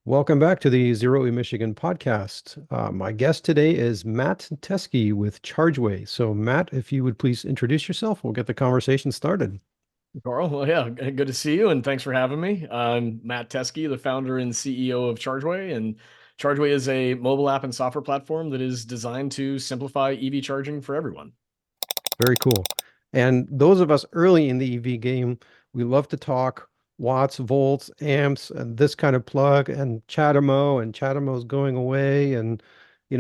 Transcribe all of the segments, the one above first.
Welcome back to the Zero E Michigan podcast. My guest today is Matt Teske with Chargeway. So, Matt, if you would please introduce yourself, we'll get the conversation started. Carl, well, yeah, good to see you, and thanks for having me. I'm Matt Teske, the founder and CEO of Chargeway, and Chargeway is a mobile app and software platform that is designed to simplify EV charging for everyone. Very cool. And those of us early in the EV game, we love to talk watts, volts, amps, and this kind of plug, and CHAdeMO is going away, and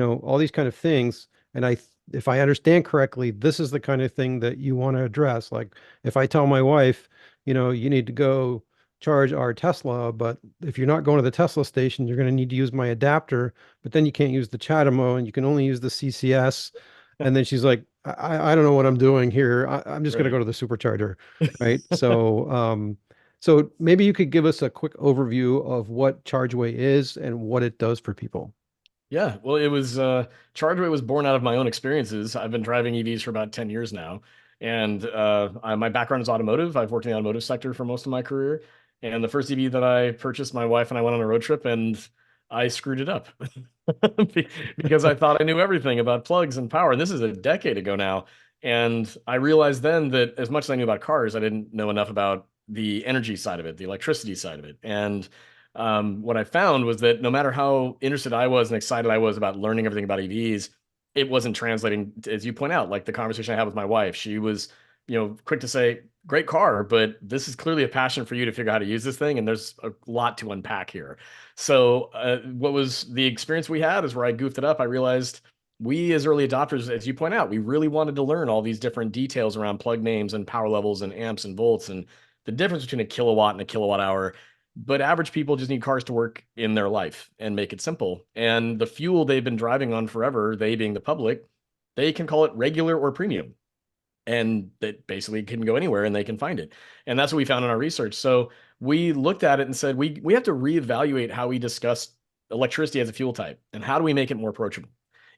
all these kind of things. And if I understand correctly, this is the kind of thing that you want to address. Like if I tell my wife, you need to go charge our Tesla, but if you're not going to the Tesla station, you're going to need to use my adapter, but then you can't use the CHAdeMO and you can only use the CCS. And then she's like, I don't know what I'm doing here. I'm just going to Right. go to the supercharger, right? So maybe you could give us a quick overview of what Chargeway is and what it does for people. Yeah, well, it was Chargeway was born out of my own experiences. I've been driving EVs for about 10 years now, and my background is automotive. I've worked in the automotive sector for most of my career, and the first EV that I purchased, my wife and I went on a road trip, and I screwed it up because I thought I knew everything about plugs and power. And this is a decade ago now, and I realized then that as much as I knew about cars, I didn't know enough about the energy side of it, the electricity side of it, and what I found was that no matter how interested I was and excited I was about learning everything about EVs, it wasn't translating, as you point out, like the conversation I had with my wife. She was, quick to say, great car, but this is clearly a passion for you to figure out how to use this thing. And there's a lot to unpack here. So, what was the experience we had is where I goofed it up. I realized we, as early adopters, as you point out, we really wanted to learn all these different details around plug names and power levels and amps and volts and the difference between a kilowatt and a kilowatt hour, but average people just need cars to work in their life and make it simple. And the fuel they've been driving on forever, they being the public, they can call it regular or premium. And that basically can go anywhere and they can find it. And that's what we found in our research. So we looked at it and said, we have to reevaluate how we discuss electricity as a fuel type and how do we make it more approachable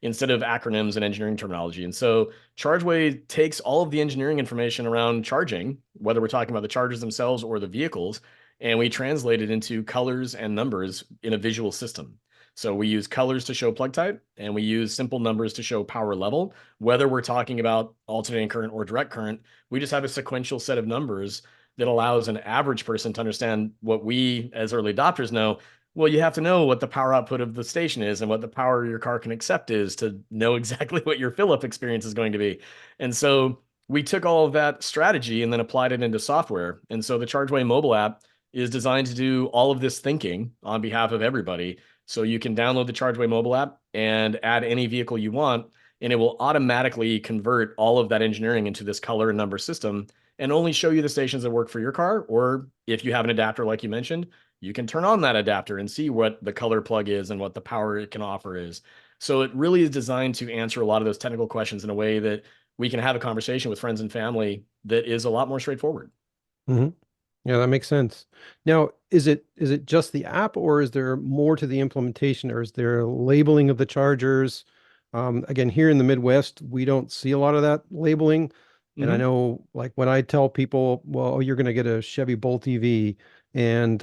instead of acronyms and engineering terminology. And so Chargeway takes all of the engineering information around charging, whether we're talking about the chargers themselves or the vehicles, and we translate it into colors and numbers in a visual system. So we use colors to show plug type, and we use simple numbers to show power level. Whether we're talking about alternating current or direct current, we just have a sequential set of numbers that allows an average person to understand what we, as early adopters, know. Well, you have to know what the power output of the station is and what the power your car can accept is to know exactly what your fill up experience is going to be. And so we took all of that strategy and then applied it into software. And so the Chargeway mobile app is designed to do all of this thinking on behalf of everybody. So you can download the Chargeway mobile app and add any vehicle you want, and it will automatically convert all of that engineering into this color and number system and only show you the stations that work for your car. Or if you have an adapter, like you mentioned, you can turn on that adapter and see what the color plug is and what the power it can offer is. So it really is designed to answer a lot of those technical questions in a way that we can have a conversation with friends and family that is a lot more straightforward. Hmm. Yeah, that makes sense. Now, is it just the app, or is there more to the implementation, or is there labeling of the chargers? Again, here in the Midwest, we don't see a lot of that labeling. And I Mm-hmm. know, like when I tell people, well, oh, you're going to get a Chevy Bolt EV, and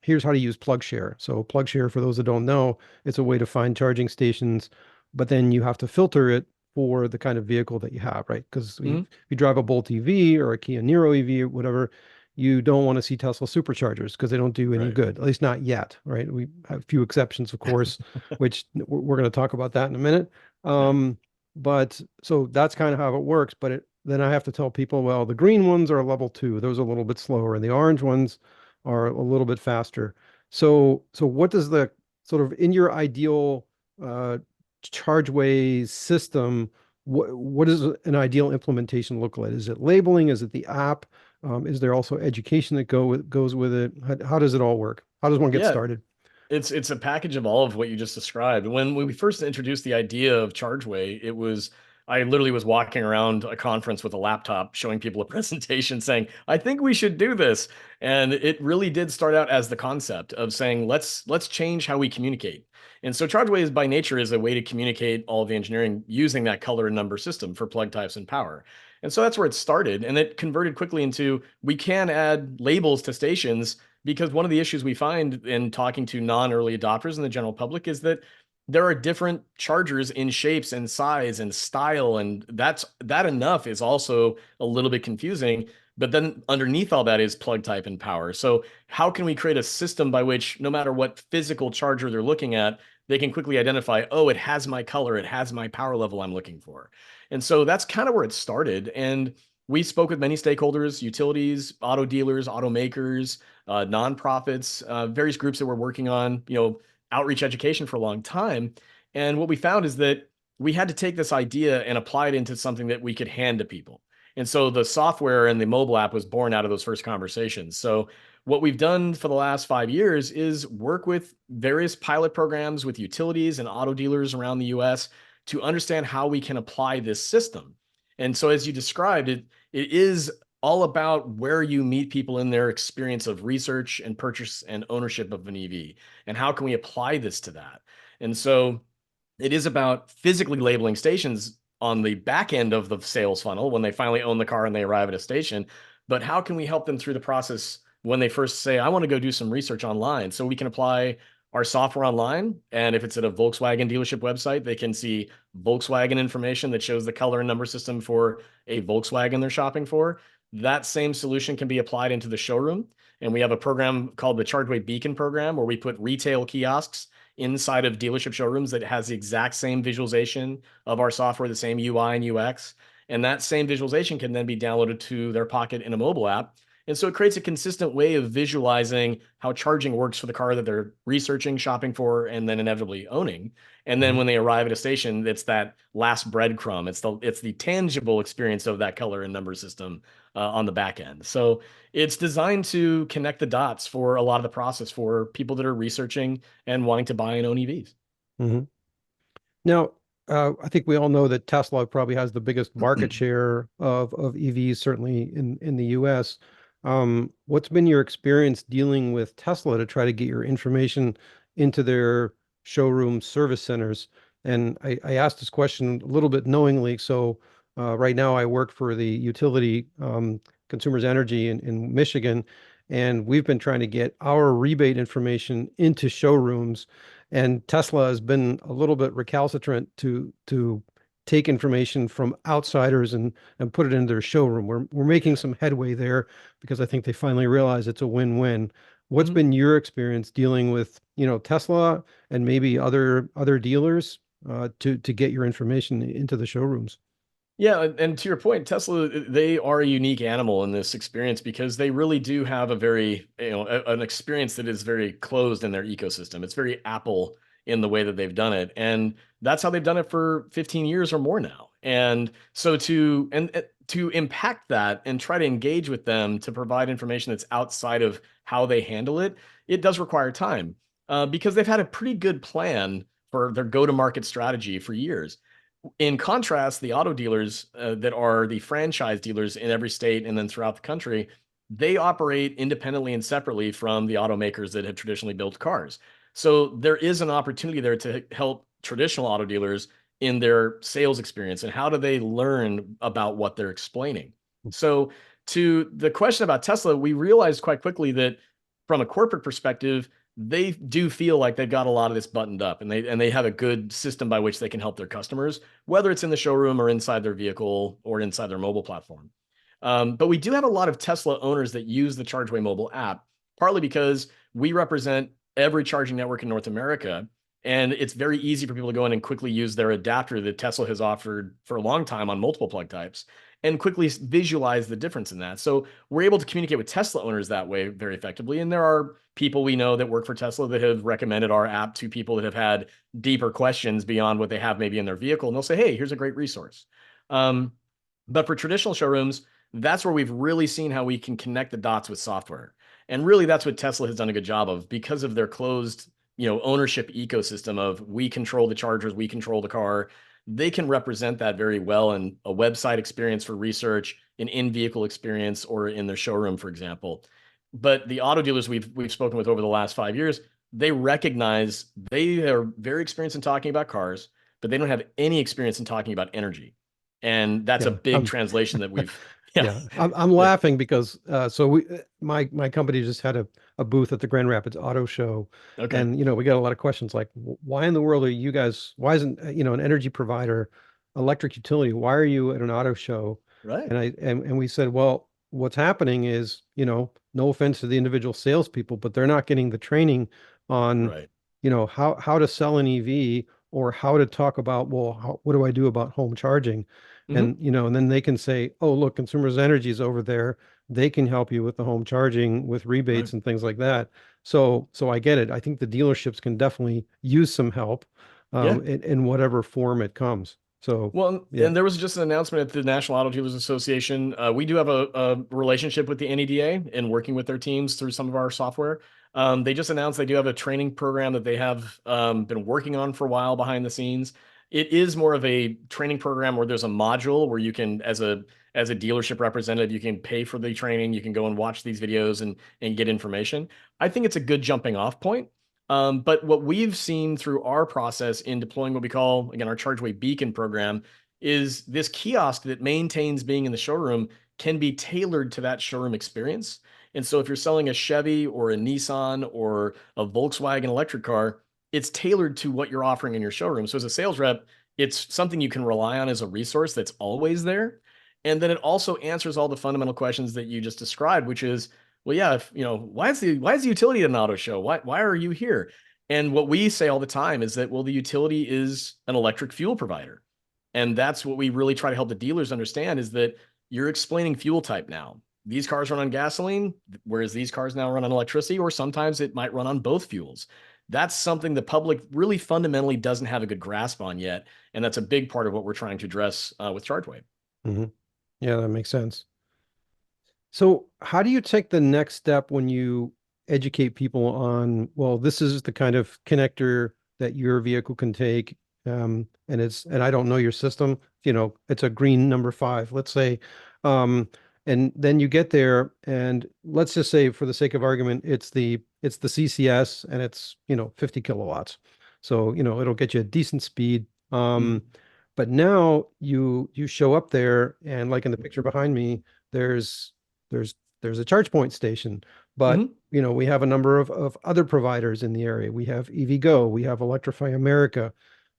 here's how to use PlugShare. So PlugShare, for those that don't know, it's a way to find charging stations, but then you have to filter it for the kind of vehicle that you have, right? Because if Mm-hmm. you drive a Bolt EV or a Kia Niro EV or whatever, you don't want to see Tesla superchargers because they don't do any Right. good, at least not yet, right? We have a few exceptions, of course, which we're going to talk about that in a minute. Yeah. But so that's kind of how it works. But then I have to tell people, well, the green ones are level two; those are a little bit slower, and the orange ones are a little bit faster. So what does the sort of in your ideal uh, Chargeway system, what does an ideal implementation look like? Is it labeling? Is it the app? Is there also education that goes with it? How does it all work? How does one get Yeah. started? It's a package of all of what you just described. When we first introduced the idea of Chargeway, it was I literally was walking around a conference with a laptop showing people a presentation saying, "I think we should do this." And it really did start out as the concept of saying, let's change how we communicate. And so Chargeway is by nature is a way to communicate all the engineering using that color and number system for plug types and power. And so that's where it started. And it converted quickly into we can add labels to stations, because one of the issues we find in talking to non-early adopters and the general public is that there are different chargers in shapes and size and style, and that enough is also a little bit confusing. But then underneath all that is plug type and power. So how can we create a system by which no matter what physical charger they're looking at, they can quickly identify, oh, it has my color, it has my power level I'm looking for. And so that's kind of where it started. And we spoke with many stakeholders, utilities, auto dealers, automakers, nonprofits, various groups that were working on, outreach education for a long time. And what we found is that we had to take this idea and apply it into something that we could hand to people. And so the software and the mobile app was born out of those first conversations. So what we've done for the last 5 years is work with various pilot programs with utilities and auto dealers around the US to understand how we can apply this system. And so as you described, it is all about where you meet people in their experience of research and purchase and ownership of an EV, and how can we apply this to that. And so it is about physically labeling stations on the back end of the sales funnel when they finally own the car and they arrive at a station. But how can we help them through the process when they first say, I want to go do some research online? So we can apply our software online. And if it's at a Volkswagen dealership website, they can see Volkswagen information that shows the color and number system for a Volkswagen they're shopping for. That same solution can be applied into the showroom. And we have a program called the Chargeway Beacon program, where we put retail kiosks inside of dealership showrooms that has the exact same visualization of our software, the same UI and UX. And that same visualization can then be downloaded to their pocket in a mobile app. And so it creates a consistent way of visualizing how charging works for the car that they're researching, shopping for, and then inevitably owning. And then when they arrive at a station, it's that last breadcrumb. It's the tangible experience of that color and number system on the back end. So it's designed to connect the dots for a lot of the process for people that are researching and wanting to buy and own EVs. Mm-hmm. Now, I think we all know that Tesla probably has the biggest market share of EVs, certainly in the US. What's been your experience dealing with Tesla to try to get your information into their showroom service centers? And I asked this question a little bit knowingly. So right now I work for the utility, Consumers Energy in Michigan, and we've been trying to get our rebate information into showrooms. And Tesla has been a little bit recalcitrant to take information from outsiders and put it into their showroom. We're making some headway there because I think they finally realize it's a win-win. What's been your experience dealing with, Tesla and maybe other dealers to get your information into the showrooms? Yeah, and to your point, Tesla, they are a unique animal in this experience because they really do have a very, an experience that is very closed in their ecosystem. It's very Apple in the way that they've done it. And that's how they've done it for 15 years or more now. And so to impact that and try to engage with them to provide information that's outside of how they handle it, it does require time because they've had a pretty good plan for their go-to-market strategy for years. In contrast, the auto dealers that are the franchise dealers in every state and then throughout the country, they operate independently and separately from the automakers that have traditionally built cars. So there is an opportunity there to help traditional auto dealers in their sales experience and how do they learn about what they're explaining. So to the question about Tesla, we realized quite quickly that from a corporate perspective, they do feel like they've got a lot of this buttoned up and they have a good system by which they can help their customers, whether it's in the showroom or inside their vehicle or inside their mobile platform. But we do have a lot of Tesla owners that use the Chargeway mobile app, partly because we represent every charging network in North America. And it's very easy for people to go in and quickly use their adapter that Tesla has offered for a long time on multiple plug types and quickly visualize the difference in that. So we're able to communicate with Tesla owners that way very effectively. And there are people we know that work for Tesla that have recommended our app to people that have had deeper questions beyond what they have maybe in their vehicle. And they'll say, hey, here's a great resource. But for traditional showrooms, that's where we've really seen how we can connect the dots with software. And really, that's what Tesla has done a good job of because of their closed, ownership ecosystem of we control the chargers, we control the car. They can represent that very well in a website experience for research, an in-vehicle experience, or in their showroom, for example. But the auto dealers we've spoken with over the last 5 years, they recognize they are very experienced in talking about cars, but they don't have any experience in talking about energy. And that's a Yeah, big translation that we've Yeah. Yeah, I'm Yeah. laughing because so my company just had a booth at the Grand Rapids Auto Show, Okay. and we got a lot of questions like, why in the world are you guys? Why isn't an energy provider, electric utility? Why are you at an auto show? Right. And we said, well, what's happening is, no offense to the individual salespeople, but they're not getting the training on, Right. how to sell an EV or how to talk about, well, what do I do about home charging? Hmm. And then they can say, oh, look, Consumers Energy is over there. They can help you with the home charging with Right. rebates and things like that. So I get it. I think the dealerships can definitely use some help Yeah. in whatever form it comes. So Well, yeah. and there was just an announcement at the National Auto Dealers Association. We do have a relationship with the NEDA and working with their teams through some of our software. They just announced they do have a training program that they have been working on for a while behind the scenes. It is more of a training program where there's a module where you can, as a dealership representative, you can pay for the training. You can go and watch these videos and get information. I think it's a good jumping off point. But what we've seen through our process in deploying what we call, again, our Chargeway Beacon program is this kiosk that maintains being in the showroom can be tailored to that showroom experience. And so if you're selling a Chevy or a Nissan or a Volkswagen electric car, it's tailored to what you're offering in your showroom. So as a sales rep, it's something you can rely on as a resource that's always there. And then it also answers all the fundamental questions that you just described, which is, well, yeah, if, why is the utility at an auto show? Why are you here? And what we say all the time is that, well, the utility is an electric fuel provider. And that's what we really try to help the dealers understand is that you're explaining fuel type now. These cars run on gasoline, whereas these cars now run on electricity, or sometimes it might run on both fuels. That's something the public really fundamentally doesn't have a good grasp on yet. And that's a big part of what we're trying to address with Chargeway. Hmm. Yeah, that makes sense. So, how do you take the next step when you educate people on, well, this is the kind of connector that your vehicle can take, and I don't know your system, it's a green number 5, let's say, um, and then you get there, and let's just say, for the sake of argument, it's the CCS, and it's 50 kilowatts, so it'll get you a decent speed. Mhm. But now you show up there, and like in the picture behind me, there's there's there's a charge point station, but Mhm. we have a number of other providers in the area. We have EVgo, we have Electrify America.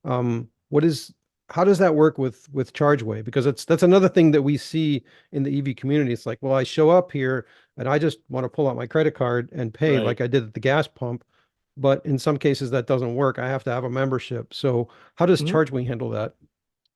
What is How does that work with Chargeway? Because that's another thing that we see in the EV community. It's like, well, I show up here and I just want to pull out my credit card and pay Right. like I did at the gas pump. But in some cases that doesn't work. I have to have a membership. So how does Mhm. Chargeway handle that?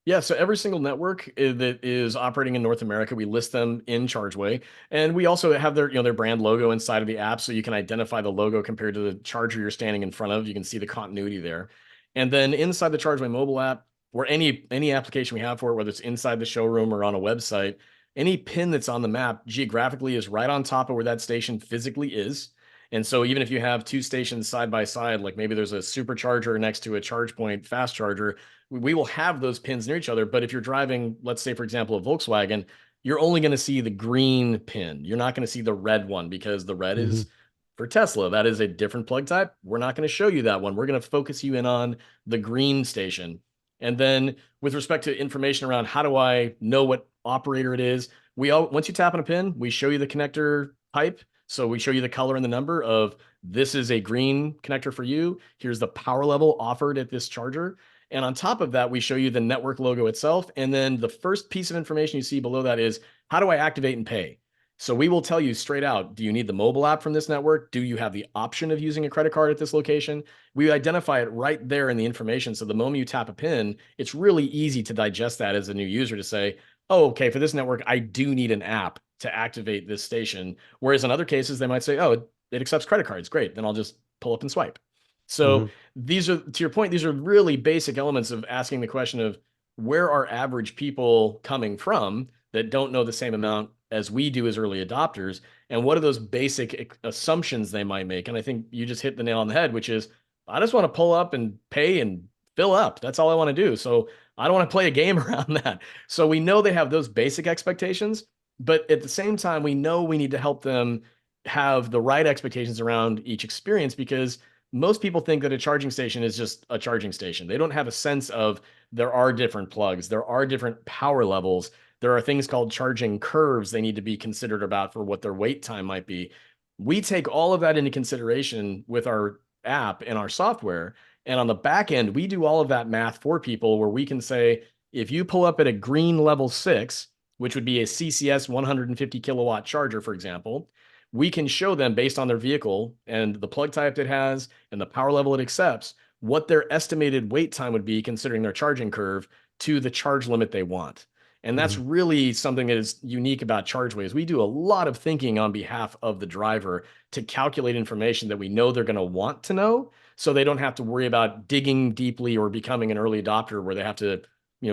Yeah, so every single network that is operating in North America, we list them in Chargeway, and we also have their brand logo inside of the app, so you can identify the logo compared to the charger you're standing in front of. You can see the continuity there, and then inside the Chargeway mobile app, or any application we have for it, whether it's inside the showroom or on a website, any pin that's on the map geographically is right on top of where that station physically is. And so even if you have two stations side by side, like maybe there's a supercharger next to a charge point fast charger, we will have those pins near each other. But if you're driving, let's say, for example, a Volkswagen, you're only going to see the green pin. You're not going to see the red one because the red Hmm. is for Tesla. That is a different plug type. We're not going to show you that one. We're going to focus you in on the green station. And then with respect to information around how do I know what operator it is, once you tap on a pin, we show you the connector type. So we show you the color and the number of this is a green connector for you. Here's the power level offered at this charger. And on top of that, we show you the network logo itself. And then the first piece of information you see below that is how do I activate and pay? So we will tell you straight out, do you need the mobile app from this network? Do you have the option of using a credit card at this location? We identify it right there in the information. So the moment you tap a pin, it's really easy to digest that as a new user to say, oh, okay, for this network, I do need an app to activate this station. Whereas in other cases, they might say, oh, it accepts credit cards. Great. Then I'll just pull up and swipe. So Hmm. these are, to your point, these are really basic elements of asking the question of where are average people coming from that don't know the same amount as we do as early adopters, and what are those basic assumptions they might make. And I think you just hit the nail on the head, which is I just want to pull up and pay and fill up. That's all I want to do. So I don't want to play a game around that. So we know they have those basic expectations, but at the same time, we know we need to help them have the right expectations around each experience because most people think that a charging station is just a charging station. They don't have a sense of there are different plugs, there are different power levels. There are things called charging curves they need to be considered about for what their wait time might be. We take all of that into consideration with our app and our software. And on the back end, we do all of that math for people where we can say, if you pull up at a green level 6, which would be a CCS 150 kilowatt charger, for example, we can show them based on their vehicle and the plug type it has and the power level it accepts, what their estimated wait time would be considering their charging curve to the charge limit they want. And that's Mhm. really something that is unique about Chargeways. We do a lot of thinking on behalf of the driver to calculate information that we know they're going to want to know, so they don't have to worry about digging deeply or becoming an early adopter where they have to,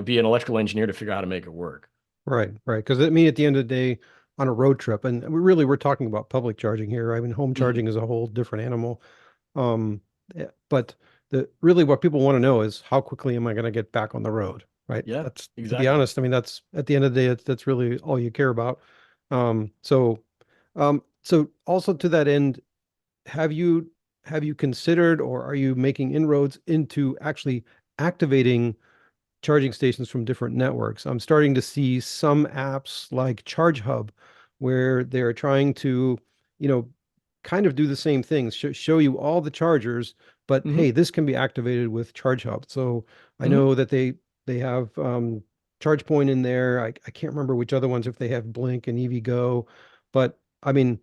be an electrical engineer to figure out how to make it work. Right, right. Because I mean, at the end of the day, on a road trip, and we're talking about public charging here. I mean, home Mhm. charging is a whole different animal. But the really what people want to know is how quickly am I going to get back on the road, right? Yeah, That's, to be exactly. honest, I mean, that's at the end of the day, that's really all you care about. Um, so, so also to that end, have you have you considered or are you making inroads into actually activating charging stations from different networks? I'm starting to see some apps like Charge Hub where they're trying to, you know, kind of do the same things, show you all the chargers, but Hmm. hey, this can be activated with Charge Hub. So I Hmm. know that they have Charge Point in there. I can't remember which other ones if they have Blink and EVgo, but I mean,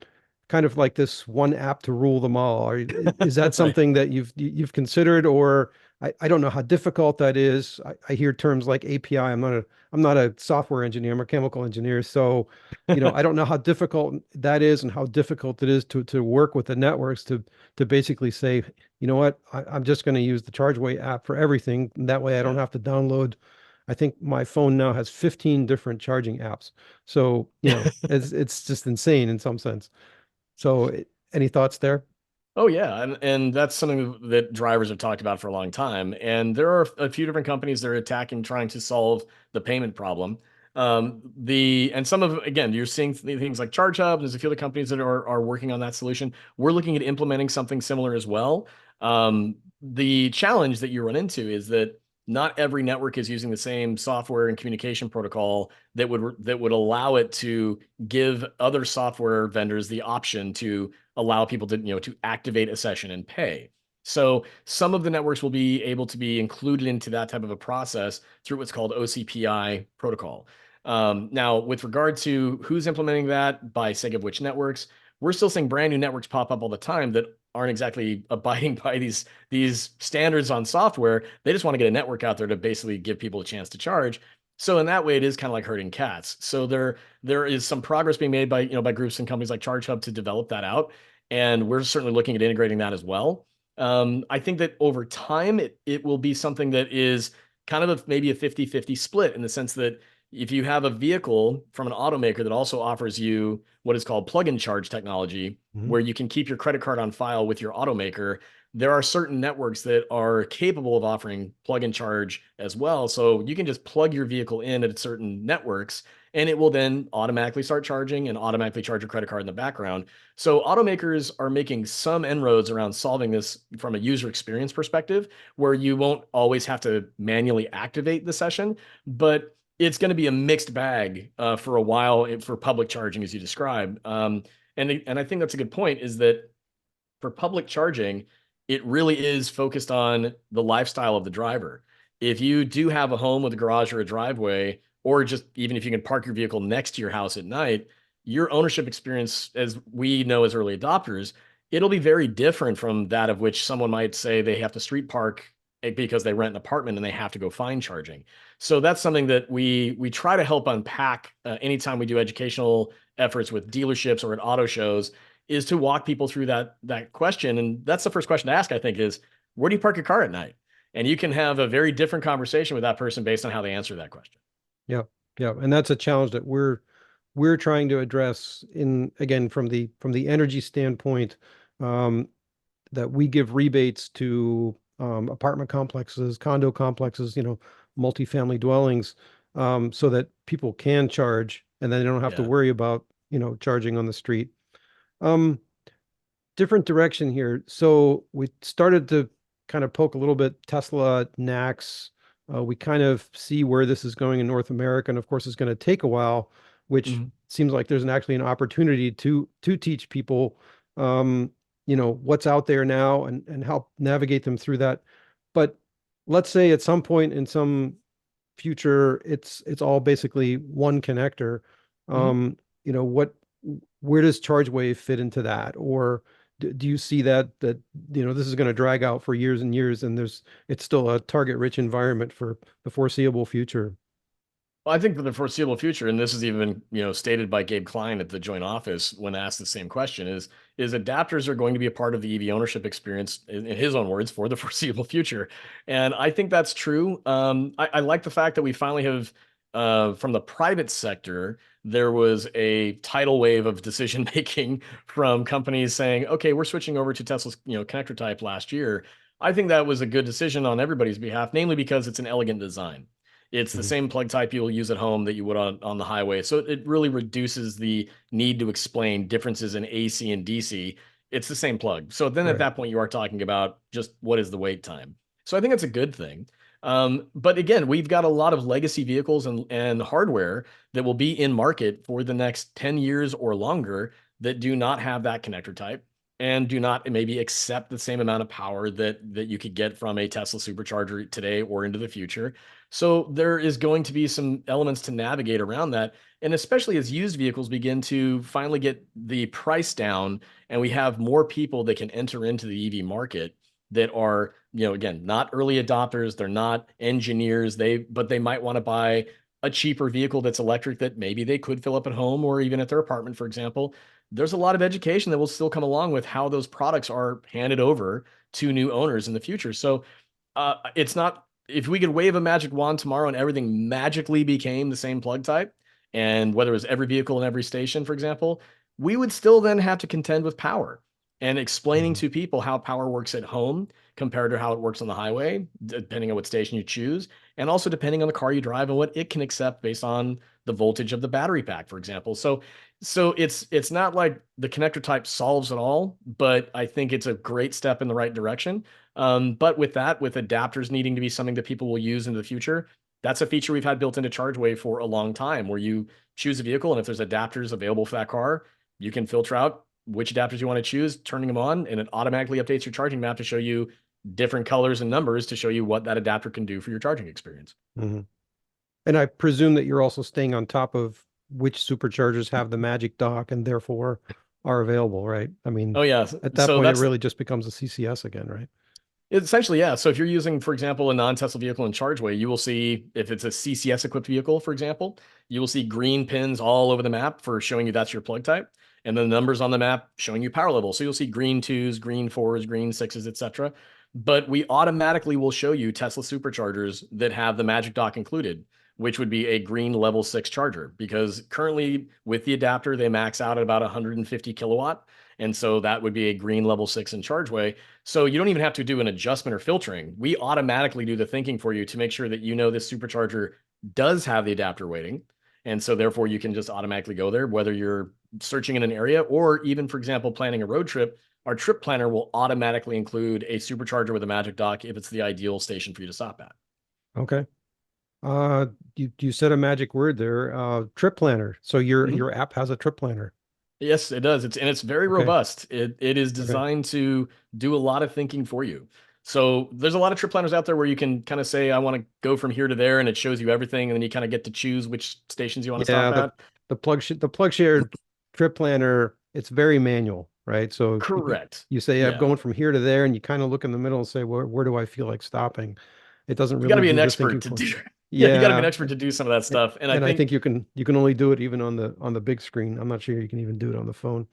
kind of like this one app to rule them all. Is that Right. something that you've considered, or I don't know how difficult that is. I hear terms like API. I'm not a software engineer, I'm a chemical engineer. So, I don't know how difficult that is and how difficult it is to work with the networks to basically say, you know what, I'm just going to use the Chargeway app for everything. And that way I don't Yeah. have to download. I think my phone now has 15 different charging apps. So, it's just insane in some sense. So, any thoughts there? Oh yeah, and that's something that drivers have talked about for a long time. And there are a few different companies that are attacking, trying to solve the payment problem. And some of again, you're seeing things like Charge Hub. There's a few other companies that are working on that solution. We're looking at implementing something similar as well. The challenge that you run into is that not every network is using the same software and communication protocol that would allow it to give other software vendors the option to allow people to to activate a session and pay. So some of the networks will be able to be included into that type of a process through what's called OCPI protocol. Now, with regard to who's implementing that by sake of which networks, we're still seeing brand new networks pop up all the time that aren't exactly abiding by these standards on software. They just want to get a network out there to basically give people a chance to charge. So in that way, it is kind of like herding cats. So there is some progress being made by by groups and companies like ChargeHub to develop that out, and we're certainly looking at integrating that as well. I think that over time, it will be something that is kind of maybe a 50-50 split in the sense that if you have a vehicle from an automaker that also offers you what is called plug and charge technology, Mhm. where you can keep your credit card on file with your automaker, there are certain networks that are capable of offering plug and charge as well. So you can just plug your vehicle in at certain networks and it will then automatically start charging and automatically charge your credit card in the background. So automakers are making some inroads around solving this from a user experience perspective, where you won't always have to manually activate the session, but it's going to be a mixed bag for a while for public charging, as you describe. And I think that's a good point. Is that for public charging, it really is focused on the lifestyle of the driver. If you do have a home with a garage or a driveway, or just even if you can park your vehicle next to your house at night, your ownership experience, as we know as early adopters, it'll be very different from that of which someone might say they have to street park because they rent an apartment and they have to go find charging. So that's something that we try to help unpack anytime we do educational efforts with dealerships or at auto shows, is to walk people through that question. And that's the first question to ask, I think, is where do you park your car at night? And you can have a very different conversation with that person based on how they answer that question. Yeah, yeah, and that's a challenge that we're trying to address in again from the energy standpoint, um, that we give rebates to apartment complexes, condo complexes, multifamily dwellings, so that people can charge and then they don't have to Yeah. worry about charging on the street. Um, Different direction here. So we started to kind of poke a little bit Tesla, NACS. We kind of see where this is going in North America, and of course, it's going to take a while, which Mhm. seems like there's actually an opportunity to teach people, um, what's out there now and help navigate them through that. But let's say at some point in some future, it's all basically one connector. Mhm. Um, what where does ChargeWave fit into that? Or do you see that this is going to drag out for years and years, and it's still a target-rich environment for the foreseeable future? Well, I think for the foreseeable future, and this is even, stated by Gabe Klein at the Joint Office when asked the same question, is adapters are going to be a part of the EV ownership experience, in his own words, for the foreseeable future. And I think that's true. I like the fact that we finally have, from the private sector, there was a tidal wave of decision making from companies saying, okay, we're switching over to Tesla's, connector type last year. I think that was a good decision on everybody's behalf, namely because it's an elegant design. It's the Mhm. same plug type you'll use at home that you would on the highway. So it really reduces the need to explain differences in AC and DC. It's the same plug. So then at Right. that point, you are talking about just what is the wait time. So I think it's a good thing. But again, we've got a lot of legacy vehicles and hardware that will be in market for the next 10 years or longer that do not have that connector type and do not maybe accept the same amount of power that you could get from a Tesla supercharger today or into the future. So there is going to be some elements to navigate around that. And especially as used vehicles begin to finally get the price down and we have more people that can enter into the EV market that are, again, not early adopters, they're not engineers, but they might want to buy a cheaper vehicle that's electric that maybe they could fill up at home or even at their apartment, for example. There's a lot of education that will still come along with how those products are handed over to new owners in the future. So it's not, if we could wave a magic wand tomorrow and everything magically became the same plug type, and whether it was every vehicle in every station, for example, we would still then have to contend with power and explaining Mhm. to people how power works at home compared to how it works on the highway, depending on what station you choose, and also depending on the car you drive and what it can accept based on the voltage of the battery pack, for example. So it's not like the connector type solves it all, but I think it's a great step in the right direction. But with that, with adapters needing to be something that people will use in the future, that's a feature we've had built into Chargeway for a long time, where you choose a vehicle, and if there's adapters available for that car, you can filter out which adapters you want to choose, turning them on, and it automatically updates your charging map to show you different colors and numbers to show you what that adapter can do for your charging experience. Mhm. And I presume that you're also staying on top of which superchargers have the magic dock and therefore are available, right? I mean, Oh yeah, at that so point, it that's really just becomes a CCS again, right? essentially, yeah. So if you're using, for example, a non-Tesla vehicle in Chargeway, you will see, if it's a CCS equipped vehicle, for example, you will see green pins all over the map for showing you that's your plug type, and then the numbers on the map showing you power level. So you'll see green twos, green fours, green sixes, etc. But we automatically will show you Tesla superchargers that have the Magic Dock included, which would be a green level 6 charger, because currently with the adapter they max out at about 150 kilowatt, and so that would be a green level 6 in Chargeway. So you don't even have to do an adjustment or filtering. We automatically do the thinking for you to make sure that this supercharger does have the adapter waiting. And so therefore you can just automatically go there, whether you're searching in an area or even, for example, planning a road trip. Our trip planner will automatically include a supercharger with a magic dock if it's the ideal station for you to stop at. Okay. Uh, you said a magic word there, trip planner. So your Mhm. your app has a trip planner. Yes, it does. It's very Okay. robust. It is Okay. designed to do a lot of thinking for you. So there's a lot of trip planners out there where you can kind of say, I want to go from here to there, and it shows you everything, and then you kind of get to choose which stations you want to Yeah, stop the at. the plug shared trip planner, it's very manual, right? So Correct. you say I'm Yeah. going from here to there, and you kind of look in the middle and say, where do I feel like stopping? It doesn't You got to really be do an the thinking expert to for. do. Yeah, you got to be an Yeah, expert to do some of that a- stuff. And I and I think think you can only do it even on the big screen. I'm not sure you can even do it on the phone.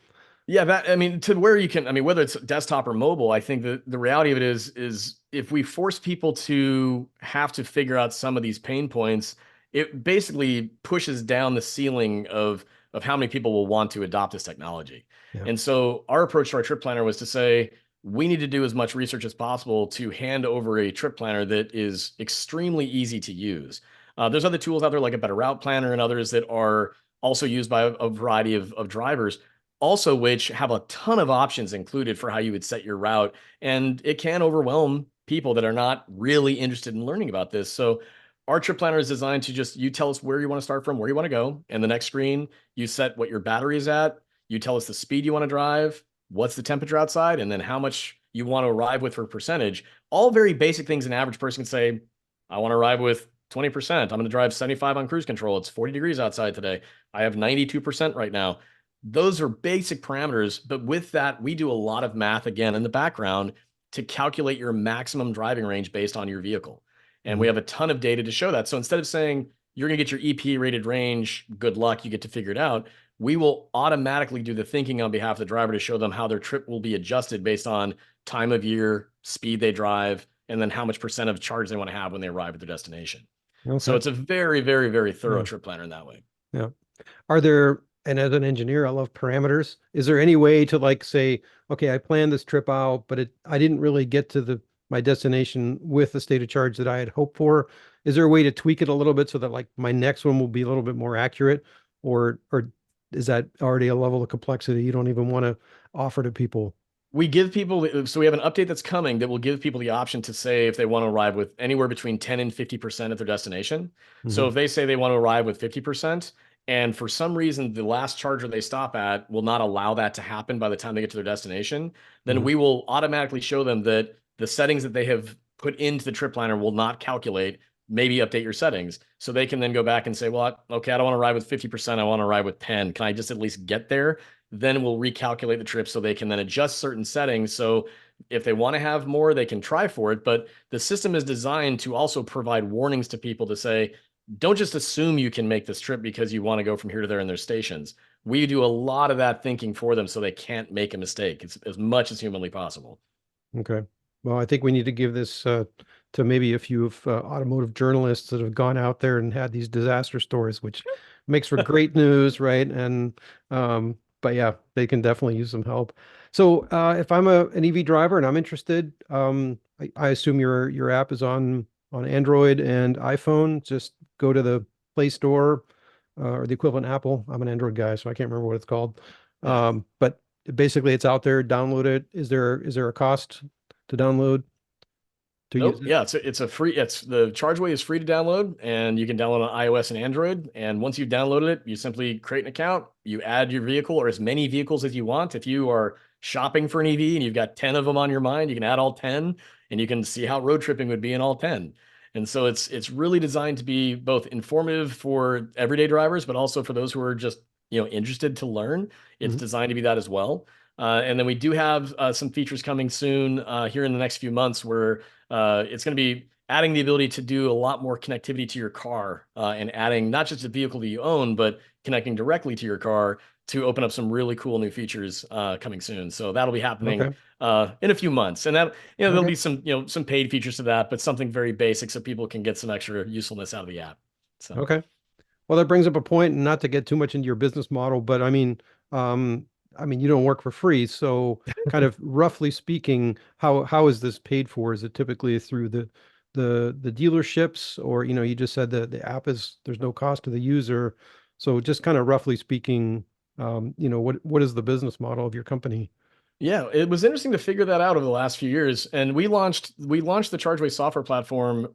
yeah, that I mean, to where you can, I mean, whether it's desktop or mobile, I think that the reality of it is if we force people to have to figure out some of these pain points, it basically pushes down the ceiling of how many people will want to adopt this technology. Yeah. And so our approach to our trip planner was to say we need to do as much research as possible to hand over a trip planner that is extremely easy to use. There's other tools out there like a Better Route Planner and others that are also used by a variety of drivers, also which have a ton of options included for how you would set your route. And it can overwhelm people that are not really interested in learning about this. So our trip planner is designed to just, you tell us where you want to start from, where you want to go. And the next screen, you set what your battery is at. You tell us the speed you want to drive, what's the temperature outside, and then how much you want to arrive with for percentage. All very basic things an average person can say, I want to arrive with 20%. I'm going to drive 75 on cruise control. It's 40 degrees outside today. I have 92% right now. Those are basic parameters. But with that, we do a lot of math again in the background to calculate your maximum driving range based on your vehicle. And we Mhm. have a ton of data to show that. So instead of saying you're going to get your EPA rated range, good luck, you get to figure it out, we will automatically do the thinking on behalf of the driver to show them how their trip will be adjusted based on time of year, speed they drive, and then how much percent of charge they want to have when they arrive at their destination. So Okay. it's a very, very, very thorough Yeah. trip planner in that way. Yeah. Are there, and as an engineer, I love parameters. Is there any way to like say, okay, I planned this trip out, but I didn't really get to my destination with the state of charge that I had hoped for? Is there a way to tweak it a little bit so that like my next one will be a little bit more accurate? Or is that already a level of complexity you don't even want to offer to people? We give people, so we have an update that's coming that will give people the option to say if they want to arrive with anywhere between 10 and 50% at their destination. So Hmm. if they say they want to arrive with 50%, and for some reason the last charger they stop at will not allow that to happen by the time they get to their destination, then Hmm. we will automatically show them that the settings that they have put into the trip planner will not calculate. Maybe update your settings so they can then go back and say, well, okay, I don't want to arrive with 50%. I want to arrive with 10. Can I just at least get there? Then we'll recalculate the trip so they can then adjust certain settings. So if they want to have more, they can try for it. But the system is designed to also provide warnings to people to say, don't just assume you can make this trip because you want to go from here to there in their stations. We do a lot of that thinking for them so they can't make a mistake. It's as much as humanly possible. Okay. Well, I think we need to give this to maybe a few of automotive journalists that have gone out there and had these disaster stories, which makes for great news, right? And but yeah, they can definitely use some help. So if I'm an EV driver and I'm interested, I assume your app is on Android and iPhone. Just go to the Play Store or the equivalent Apple. I'm an Android guy, so I can't remember what it's called. Yeah. But basically it's out there, download it. Is there a cost to download to use Nope. it? Yeah, it's a free. It's the Chargeway is free to download, and you can download on iOS and Android. And once you've downloaded it, you simply create an account. You add your vehicle or as many vehicles as you want. If you are shopping for an EV and you've got 10 of them on your mind, you can add all 10, and you can see how road tripping would be in all 10. And so it's really designed to be both informative for everyday drivers, but also for those who are just interested to learn. It's Mhm. designed to be that as well. And then we do have some features coming soon here in the next few months where it's going to be adding the ability to do a lot more connectivity to your car and adding not just the vehicle that you own, but connecting directly to your car to open up some really cool new features coming soon. So that'll be happening Okay. in a few months, and that there'll Okay. be some paid features to that, but something very basic so people can get some extra usefulness out of the app. So. Okay. Well, that brings up a point, and not to get too much into your business model, but um, I mean, you don't work for free, so kind of roughly speaking, how is this paid for? Is it typically through the dealerships, or you just said that the app there's no cost to the user, so just kind of roughly speaking, what is the business model of your company? Yeah, it was interesting to figure that out over the last few years. And we launched the Chargeway software platform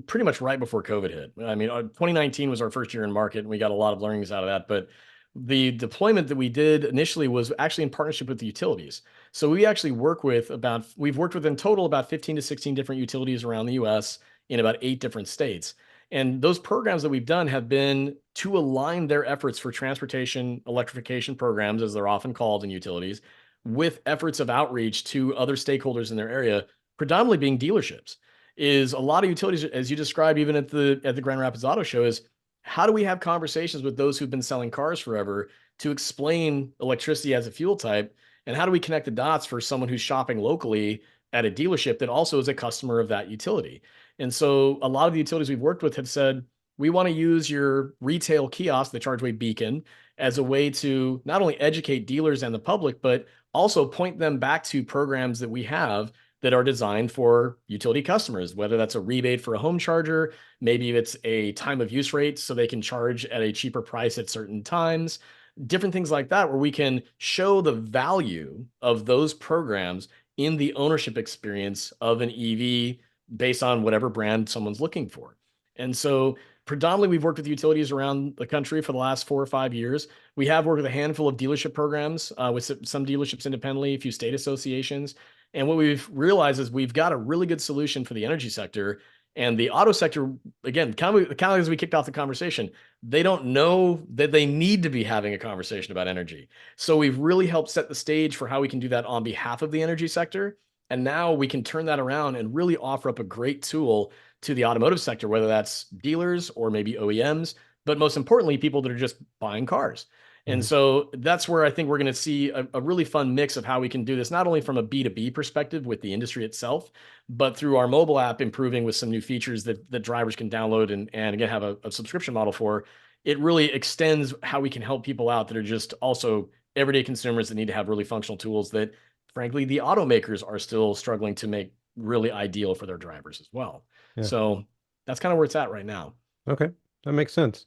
pretty much right before COVID hit. I mean, 2019 was our first year in market, and we got a lot of learnings out of that. But the deployment that we did initially was actually in partnership with the utilities. So we've worked with in total about 15 to 16 different utilities around the US in about 8 different states. And those programs that we've done have been to align their efforts for transportation electrification programs, as they're often called in utilities, with efforts of outreach to other stakeholders in their area, predominantly being dealerships. Is a lot of utilities, as you described, even at the Grand Rapids Auto Show, is how do we have conversations with those who've been selling cars forever to explain electricity as a fuel type, and how do we connect the dots for someone who's shopping locally at a dealership that also is a customer of that utility? And so a lot of the utilities we've worked with have said, we want to use your retail kiosk, the Chargeway Beacon, as a way to not only educate dealers and the public, but also point them back to programs that we have that are designed for utility customers, whether that's a rebate for a home charger, maybe it's a time of use rate so they can charge at a cheaper price at certain times, different things like that, where we can show the value of those programs in the ownership experience of an EV based on whatever brand someone's looking for. And so predominantly we've worked with utilities around the country for the last 4 or 5 years. We have worked with a handful of dealership programs, with some dealerships independently, a few state associations. And what we've realized is we've got a really good solution for the energy sector. And the auto sector, again, kind of as we kicked off the conversation, they don't know that they need to be having a conversation about energy. So we've really helped set the stage for how we can do that on behalf of the energy sector. And now we can turn that around and really offer up a great tool to the automotive sector, whether that's dealers or maybe OEMs, but most importantly, people that are just buying cars. And Mhm. so that's where I think we're going to see a really fun mix of how we can do this, not only from a B2B perspective with the industry itself, but through our mobile app improving with some new features that drivers can download and again have a subscription model for. It really extends how we can help people out that are just also everyday consumers that need to have really functional tools that, frankly, the automakers are still struggling to make really ideal for their drivers as well. Yeah. So that's kind of where it's at right now. Okay. That makes sense.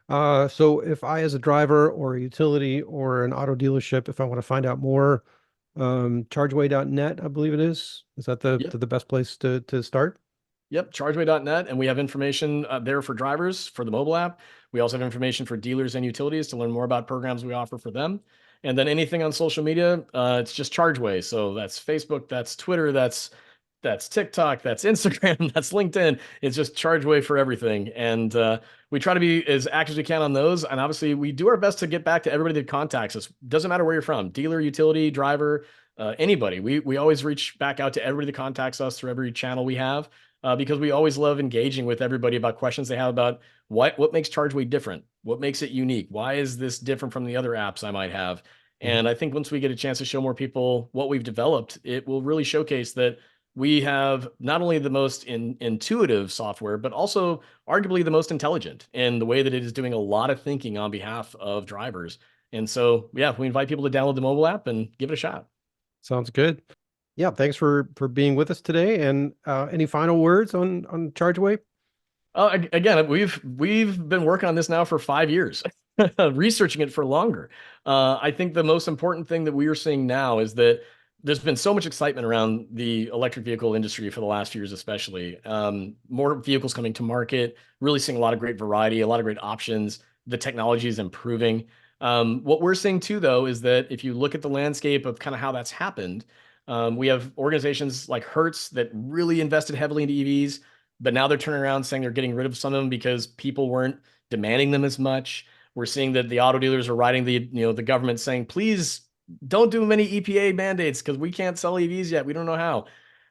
So if I, as a driver or a utility or an auto dealership, if I want to find out more, chargeway.net, I believe it is. Is that Yep. the best place to start? Yep, chargeway.net. And we have information there for drivers for the mobile app. We also have information for dealers and utilities to learn more about programs we offer for them. And then anything on social media, it's just Chargeway. So that's Facebook, that's Twitter, that's TikTok, that's Instagram, that's LinkedIn. It's just Chargeway for everything. And we try to be as active as we can on those. And obviously, we do our best to get back to everybody that contacts us. Doesn't matter where you're from, dealer, utility, driver, anybody. We always reach back out to everybody that contacts us through every channel we have, because we always love engaging with everybody about questions they have about what makes Chargeway different, what makes it unique, why is this different from the other apps I might have. Mhm. And I think once we get a chance to show more people what we've developed, it will really showcase that we have not only the most intuitive software, but also arguably the most intelligent in the way that it is doing a lot of thinking on behalf of drivers. And so, yeah, we invite people to download the mobile app and give it a shot. Sounds good. Yeah, thanks for being with us today. And any final words on Chargeway? Again, we've been working on this now for 5 years, researching it for longer. I think the most important thing that we are seeing now is that there's been so much excitement around the electric vehicle industry for the last few years, especially. More vehicles coming to market, really seeing a lot of great variety, a lot of great options. The technology is improving. What we're seeing too, though, is that if you look at the landscape of kind of how that's happened, we have organizations like Hertz that really invested heavily into EVs, but now they're turning around saying they're getting rid of some of them because people weren't demanding them as much. We're seeing that the auto dealers are writing the government saying, please don't do many EPA mandates because we can't sell EVs yet. We don't know how.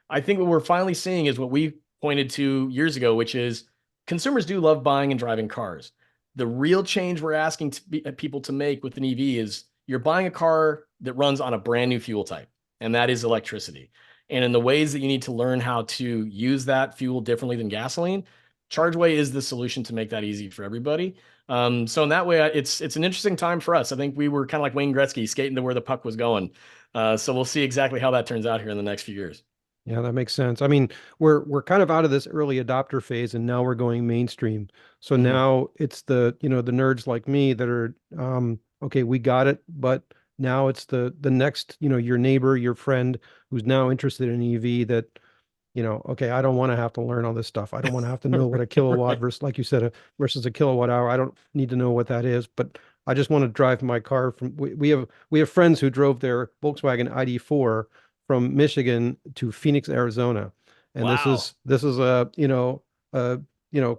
I think what we're finally seeing is what we pointed to years ago, which is consumers do love buying and driving cars. The real change we're asking people to make with an EV is you're buying a car that runs on a brand new fuel type, and that is electricity. And in the ways that you need to learn how to use that fuel differently than gasoline, Chargeway is the solution to make that easy for everybody. So in that way, it's an interesting time for us. I think we were kind of like Wayne Gretzky skating to where the puck was going. So we'll see exactly how that turns out here in the next few years. Yeah, that makes sense. I mean, we're kind of out of this early adopter phase and now we're going mainstream. So Mhm. now it's the nerds like me that are okay, we got it, but now it's the next, your neighbor, your friend who's now interested in EV that, okay, I don't want to have to learn all this stuff. I don't want to have to know what a kilowatt Right. versus, like you said, versus a kilowatt hour. I don't need to know what that is, but I just want to drive my car from we have friends who drove their Volkswagen ID4 from Michigan to Phoenix, Arizona. And this Wow. is this is a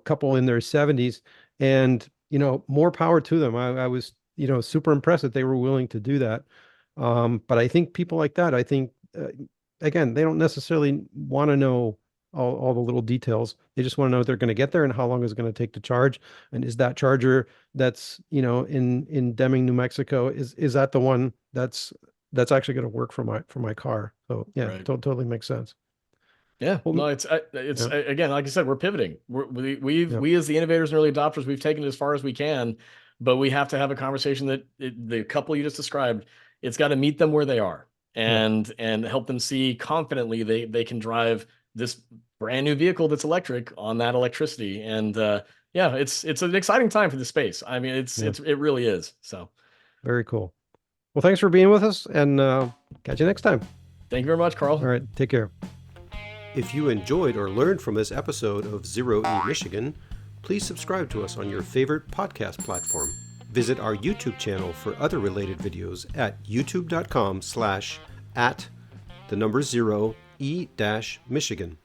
couple in their 70s and more power to them. I was super impressed that they were willing to do that. But I think people like that, I think again, they don't necessarily want to know all the little details. They just want to know if they're going to get there and how long is it going to take to charge. And is that charger that's, in Deming, New Mexico, is that the one that's actually going to work for my car? So yeah, Right. totally makes sense. Yeah, Well, no, it's yeah, again, like I said, we're pivoting. yeah, We as the innovators and early adopters, we've taken it as far as we can, but we have to have a conversation that the couple you just described, it's got to meet them where they are yeah, and help them see confidently they can drive this brand new vehicle that's electric on that electricity. And yeah, it's an exciting time for the space. I mean, yeah. it really is. So Very cool. Well, thanks for being with us and catch you next time. Thank you very much, Carl. All right, take care. If you enjoyed or learned from this episode of Zero E Michigan, please subscribe to us on your favorite podcast platform. Visit our YouTube channel for other related videos at youtube.com/@0E-Michigan.